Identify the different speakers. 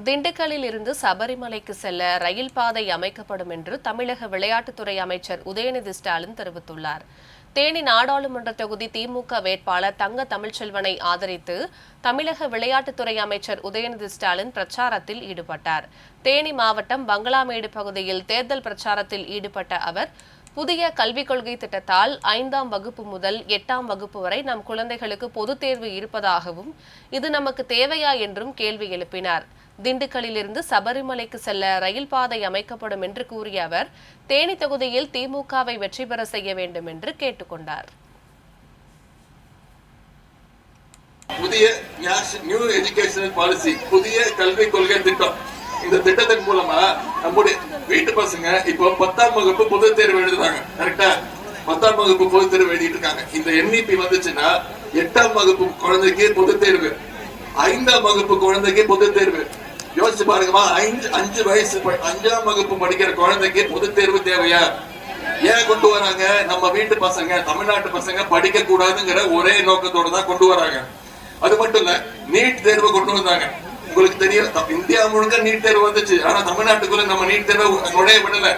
Speaker 1: திண்டுக்கல்லில் இருந்து சபரிமலைக்கு செல்ல ரயில் பாதை அமைக்கப்படும் என்று தமிழக விளையாட்டுத்துறை அமைச்சர் உதயநிதி ஸ்டாலின் தெரிவித்துள்ளார். தேனி நாடாளுமன்ற தொகுதி திமுக வேட்பாளர் தங்க தமிழ்ச்செல்வனை ஆதரித்து தமிழக விளையாட்டுத்துறை அமைச்சர் உதயநிதி ஸ்டாலின் பிரச்சாரத்தில் ஈடுபட்டார். தேனி மாவட்டம் பங்களாமேடு பகுதியில் தேர்தல் பிரச்சாரத்தில் ஈடுபட்ட அவர் புதிய கல்விக் கொள்கை திட்டத்தால் 5ஆம் வகுப்பு முதல் 8ஆம் வகுப்பு வரை நம் குழந்தைகளுக்கு பொதுத் தேர்வு இருப்பதாகவும் இது நமக்கு தேவையா என்றும் கேள்வி எழுப்பினார். திண்டுக்கல்லிலிருந்து சபரிமலைக்கு செல்ல ரயில் பாதை அமைக்கப்படும் என்று கூறிய அவர் தேனி தொகுதியில் திமுகவை வெற்றி பெற செய்ய வேண்டும் என்று கேட்டுக்கொண்டார்.
Speaker 2: புதிய நியூ எஜுகேஷனல் பாலிசி, புதிய கல்விக் கொள்கை திட்டம். இந்த திட்டத்தின் மூலமா நம்முடைய வீட்டு பசங்க இப்போ 10ஆம் வகுப்பு பொது தேர்வு எழுதுறாங்க. கரெக்டா? 10ஆம் வகுப்பு பொது தேர்வு எழுதிட்டு இருக்காங்க. இந்த என்இபி வந்துச்சுன்னா 8ஆம் வகுப்பு குழந்தைக்கு பொது தேர்வு, 5ஆம் வகுப்பு குழந்தைக்கு பொது தேர்வு. யோசிச்சு பாருங்கம்மா, 5 வயசு 5ஆம் வகுப்பு படிக்கிற குழந்தைக்கு பொது தேர்வு தேவையா? ஏன் கொண்டு வராங்க? நம்ம வீட்டு பசங்க, தமிழ்நாட்டு பசங்க படிக்க கூடாதுங்கிற ஒரே நோக்கத்தோட தான் கொண்டு வராங்க. அது மட்டும் இல்ல, நீட் தேர்வு கொண்டு வந்தாங்க. உங்களுக்கு தெரியும், இந்தியா முழுக்க நீட் தேர்வு வந்துச்சு. ஆனா தமிழ்நாட்டுக்குள்ள நம்ம நீட் தேர்வு நுழைய விடல.